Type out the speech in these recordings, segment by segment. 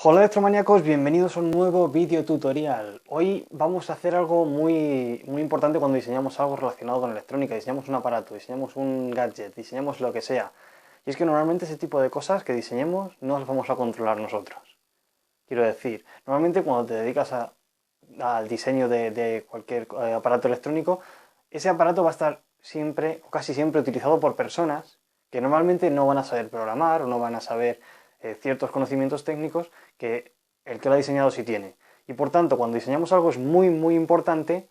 Hola electromaníacos, bienvenidos a un nuevo vídeo tutorial. Hoy vamos a hacer algo muy importante cuando diseñamos algo relacionado con electrónica, diseñamos un aparato, diseñamos un gadget, diseñamos lo que sea. Y es que normalmente ese tipo de cosas que diseñemos no las vamos a controlar nosotros. Quiero decir, normalmente cuando te dedicas al diseño de cualquier aparato electrónico, ese aparato va a estar siempre o casi siempre utilizado por personas que normalmente no van a saber programar o no van a saber ciertos conocimientos técnicos que el que lo ha diseñado sí tiene. Y por tanto, cuando diseñamos algo es muy importante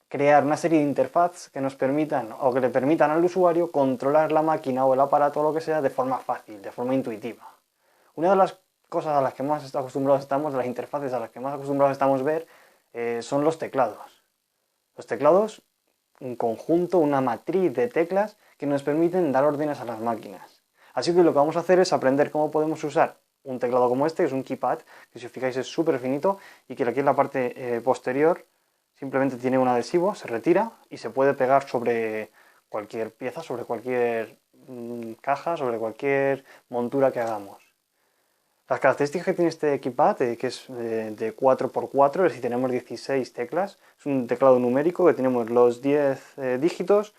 crear una serie de interfaces que nos permitan o que le permitan al usuario controlar la máquina o el aparato o lo que sea de forma fácil, de forma intuitiva. Una de las cosas a las que más acostumbrados estamos, de las interfaces a las que más acostumbrados estamos a ver, son los teclados. Los teclados, un conjunto, una matriz de teclas que nos permiten dar órdenes a las máquinas. Así que lo que vamos a hacer es aprender cómo podemos usar un teclado como este, que es un keypad, que si os fijáis es súper finito y que aquí en la parte posterior simplemente tiene un adhesivo, se retira y se puede pegar sobre cualquier pieza, sobre cualquier caja, sobre cualquier montura que hagamos. Las características que tiene este keypad, que es de 4x4, es decir, tenemos 16 teclas, es un teclado numérico que tenemos los 10 dígitos,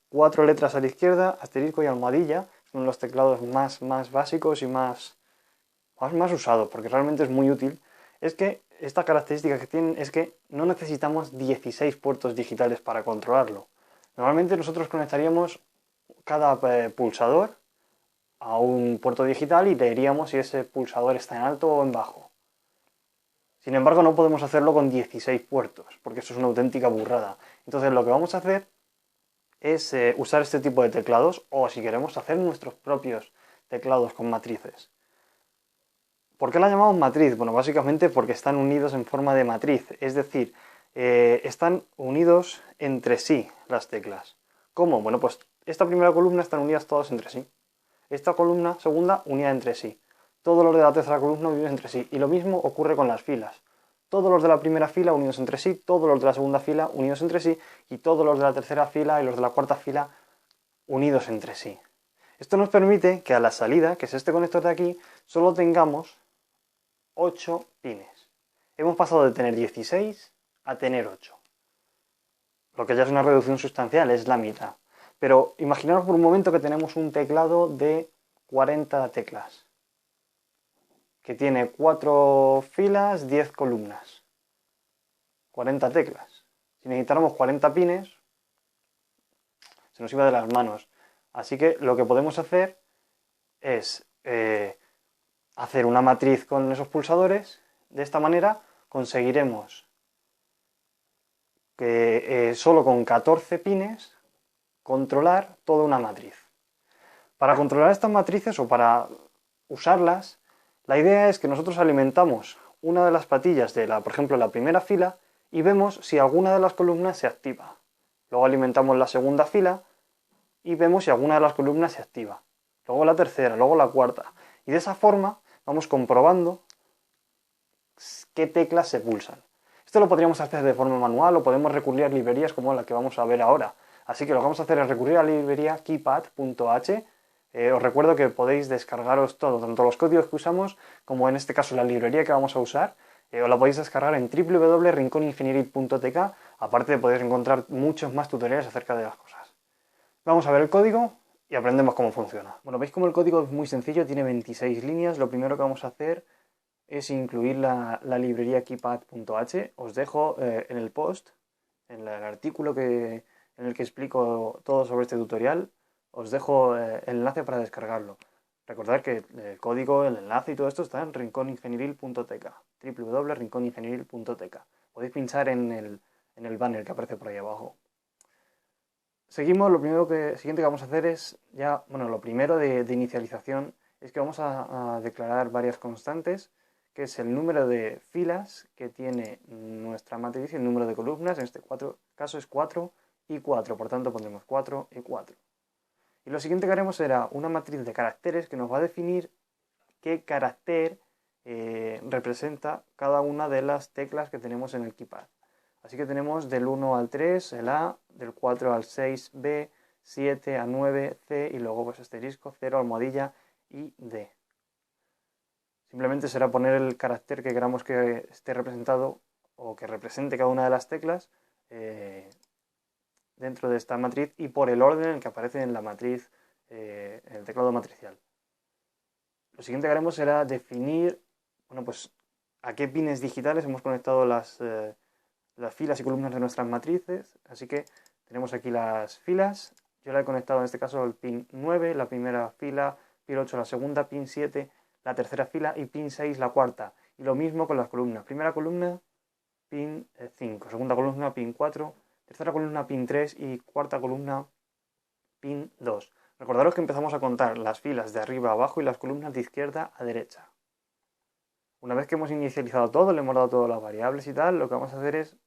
4 letras a la izquierda, asterisco y almohadilla, son los teclados más básicos y más usados, porque realmente es muy útil. Es que esta característica que tienen es que no necesitamos 16 puertos digitales para controlarlo. Normalmente nosotros conectaríamos cada pulsador a un puerto digital y leeríamos si ese pulsador está en alto o en bajo. Sin embargo, no podemos hacerlo con 16 puertos, porque eso es una auténtica burrada. Entonces, lo que vamos a hacer es usar este tipo de teclados, o si queremos hacer nuestros propios teclados con matrices. ¿Por qué la llamamos matriz? Bueno, básicamente porque están unidos en forma de matriz, es decir, están unidos entre sí las teclas. ¿Cómo? Bueno, pues esta primera columna están unidas todas entre sí. Esta columna segunda unida entre sí. Todos los de la tercera columna unidos entre sí. Y lo mismo ocurre con las filas. Todos los de la primera fila unidos entre sí, todos los de la segunda fila unidos entre sí y todos los de la tercera fila y los de la cuarta fila unidos entre sí. Esto nos permite que a la salida, que es este conector de aquí, solo tengamos 8 pines. Hemos pasado de tener 16 a tener 8. Lo que ya es una reducción sustancial, es la mitad. Pero imaginaros por un momento que tenemos un teclado de 40 teclas, que tiene 4 filas, 10 columnas. 40 teclas. Si necesitáramos 40 pines, se nos iba de las manos. Así que lo que podemos hacer es hacer una matriz con esos pulsadores. De esta manera conseguiremos que solo con 14 pines controlar toda una matriz. Para controlar estas matrices o para usarlas, la idea es que nosotros alimentamos una de las patillas de por ejemplo, la primera fila y vemos si alguna de las columnas se activa. Luego alimentamos la segunda fila y vemos si alguna de las columnas se activa. Luego la tercera, luego la cuarta. Y de esa forma vamos comprobando qué teclas se pulsan. Esto lo podríamos hacer de forma manual o podemos recurrir a librerías como la que vamos a ver ahora. Así que lo que vamos a hacer es recurrir a la librería keypad.h. Os recuerdo que podéis descargaros todo, tanto los códigos que usamos como en este caso la librería que vamos a usar. Os la podéis descargar en www.rinconingenierit.tk. Aparte podéis encontrar muchos más tutoriales acerca de las cosas. Vamos a ver el código y aprendemos cómo funciona. Bueno, veis como el código es muy sencillo, tiene 26 líneas. Lo primero que vamos a hacer es incluir la librería keypad.h. Os dejo en el post, en el artículo en el que explico todo sobre este tutorial, os dejo el enlace para descargarlo. Recordad que el código, el enlace y todo esto está en rinconingenieril.tk, www.rinconingenieril.tk. Podéis pinchar en el banner que aparece por ahí abajo. Seguimos, siguiente que vamos a hacer es lo primero de inicialización es que vamos a declarar varias constantes, que es el número de filas que tiene nuestra matriz y el número de columnas. En este caso es 4 y 4, por tanto pondremos 4 y 4. Y lo siguiente que haremos será una matriz de caracteres que nos va a definir qué carácter representa cada una de las teclas que tenemos en el keypad. Así que tenemos del 1 al 3 el A, del 4 al 6 B, 7 a 9 C y luego pues asterisco, 0, almohadilla y D. Simplemente será poner el carácter que queramos que esté representado o que represente cada una de las teclas dentro de esta matriz y por el orden en el que aparece en la matriz, en el teclado matricial. Lo siguiente que haremos será definir, bueno, pues a qué pines digitales hemos conectado las filas y columnas de nuestras matrices. Así que tenemos aquí las filas. Yo la he conectado en este caso al pin 9, la primera fila, pin 8 la segunda, pin 7 la tercera fila y pin 6 la cuarta. Y lo mismo con las columnas. Primera columna, pin 5. Segunda columna, pin 4. Tercera columna, pin 3. Y cuarta columna, pin 2. Recordaros que empezamos a contar las filas de arriba a abajo y las columnas de izquierda a derecha. Una vez que hemos inicializado todo, le hemos dado todas las variables y tal, lo que vamos a hacer es,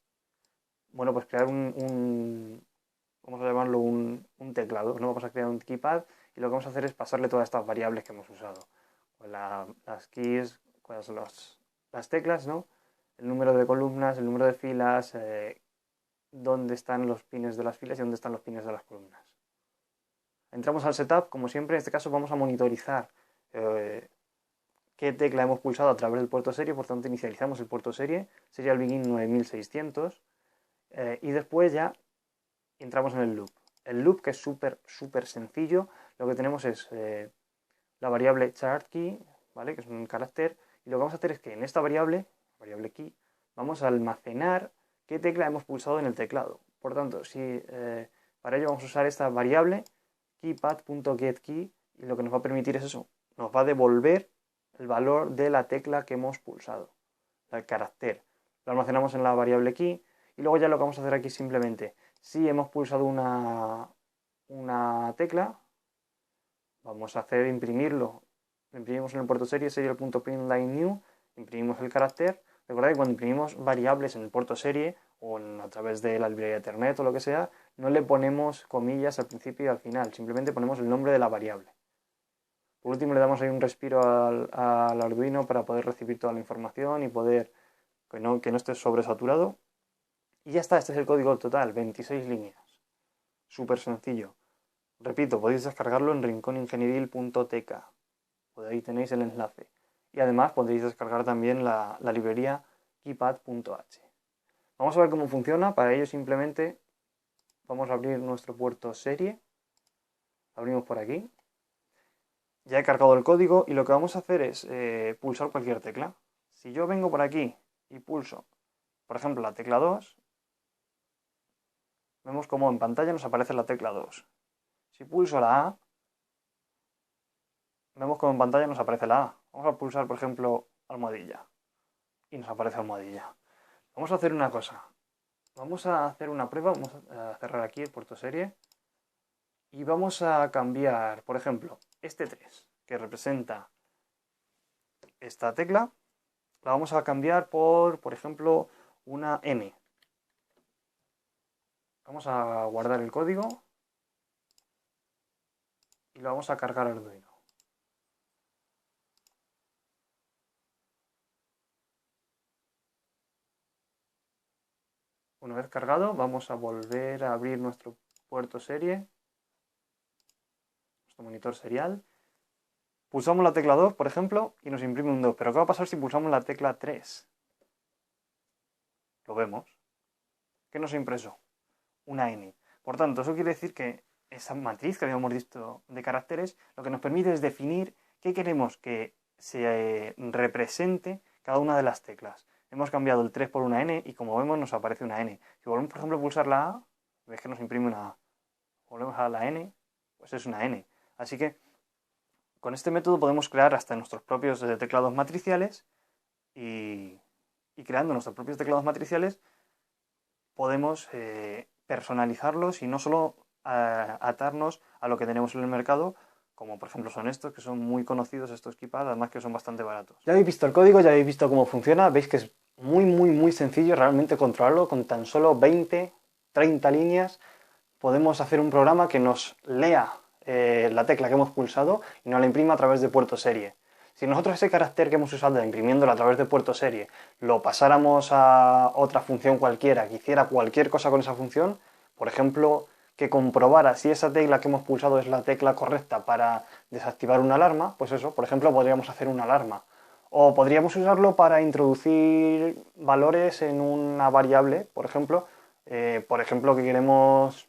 bueno, pues crear vamos a llamarlo un teclado, ¿no? Vamos a crear un keypad y lo que vamos a hacer es pasarle todas estas variables que hemos usado. Pues las keys, cuáles son las teclas, ¿no? El número de columnas, el número de filas, dónde están los pines de las filas y dónde están los pines de las columnas. Entramos al setup, como siempre, en este caso vamos a monitorizar qué tecla hemos pulsado a través del puerto serie, por tanto inicializamos el puerto serie, sería el begin 9600, y después ya entramos en el loop. El loop, que es súper sencillo, lo que tenemos es la variable chartKey, ¿vale? Que es un carácter, y lo que vamos a hacer es que en esta variable key, vamos a almacenar qué tecla hemos pulsado en el teclado. Por tanto, para ello vamos a usar esta variable keypad.getKey, y lo que nos va a permitir es eso, nos va a devolver el valor de la tecla que hemos pulsado, el carácter. Lo almacenamos en la variable key, y luego ya lo que vamos a hacer aquí simplemente, si hemos pulsado una tecla, vamos a hacer imprimirlo. Lo imprimimos en el puerto serie, serial.println_new, imprimimos el carácter. Recordad que cuando imprimimos variables en el puerto serie o a través de la librería de Ethernet o lo que sea, no le ponemos comillas al principio y al final, simplemente ponemos el nombre de la variable. Por último le damos ahí un respiro al Arduino para poder recibir toda la información y poder que no esté sobresaturado. Y ya está, este es el código total, 26 líneas. Súper sencillo. Repito, podéis descargarlo en rinconingenieril.tk. Ahí tenéis el enlace. Y además podéis descargar también la librería keypad.h. Vamos a ver cómo funciona. Para ello simplemente vamos a abrir nuestro puerto serie. Abrimos por aquí. Ya he cargado el código y lo que vamos a hacer es pulsar cualquier tecla. Si yo vengo por aquí y pulso, por ejemplo, la tecla 2, vemos como en pantalla nos aparece la tecla 2. Si pulso la A, vemos como en pantalla nos aparece la A. Vamos a pulsar, por ejemplo, almohadilla. Y nos aparece almohadilla. Vamos a hacer una cosa. Vamos a hacer una prueba. Vamos a cerrar aquí el puerto serie. Y vamos a cambiar, por ejemplo, este 3, que representa esta tecla. La vamos a cambiar por ejemplo, una N. Vamos a guardar el código. Y lo vamos a cargar al Arduino. Una vez cargado, vamos a volver a abrir nuestro puerto serie, nuestro monitor serial. Pulsamos la tecla 2, por ejemplo, y nos imprime un 2. Pero ¿qué va a pasar si pulsamos la tecla 3? Lo vemos. ¿Qué nos ha impreso? Una N. Por tanto, eso quiere decir que esa matriz que habíamos visto de caracteres, lo que nos permite es definir qué queremos que se represente cada una de las teclas. Hemos cambiado el 3 por una N y como vemos nos aparece una N. Si volvemos, por ejemplo, a pulsar la A, ves que nos imprime una A. Volvemos a la N, pues es una N. Así que con este método podemos crear hasta nuestros propios teclados matriciales y creando nuestros propios teclados matriciales podemos personalizarlos y no solo atarnos a lo que tenemos en el mercado, como por ejemplo son estos, que son muy conocidos, estos keypads, además que son bastante baratos. Ya habéis visto el código, ya habéis visto cómo funciona, veis que es muy sencillo realmente controlarlo. Con tan solo 20, 30 líneas podemos hacer un programa que nos lea la tecla que hemos pulsado y nos la imprima a través de puerto serie. Si nosotros ese carácter que hemos usado imprimiéndolo a través de puerto serie lo pasáramos a otra función cualquiera que hiciera cualquier cosa con esa función, por ejemplo, que comprobara si esa tecla que hemos pulsado es la tecla correcta para desactivar una alarma, pues eso, por ejemplo, podríamos hacer una alarma. O podríamos usarlo para introducir valores en una variable, por ejemplo, que queremos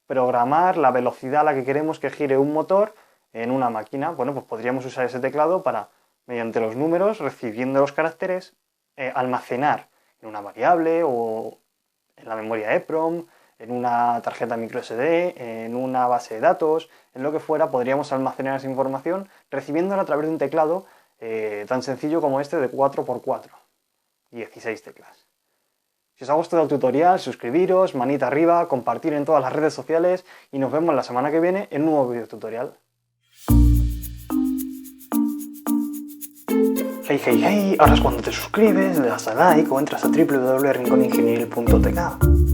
programar la velocidad a la que queremos que gire un motor en una máquina. Bueno, pues podríamos usar ese teclado para, mediante los números, recibiendo los caracteres, almacenar en una variable o en la memoria EEPROM, en una tarjeta microSD, en una base de datos, en lo que fuera, podríamos almacenar esa información recibiéndola a través de un teclado tan sencillo como este de 4x4, 16 teclas. Si os ha gustado el tutorial, suscribiros, manita arriba, compartir en todas las redes sociales y nos vemos la semana que viene en un nuevo video tutorial. Hey, hey, hey, ahora es cuando te suscribes, le das a like o entras a www.rinconingenieril.tk.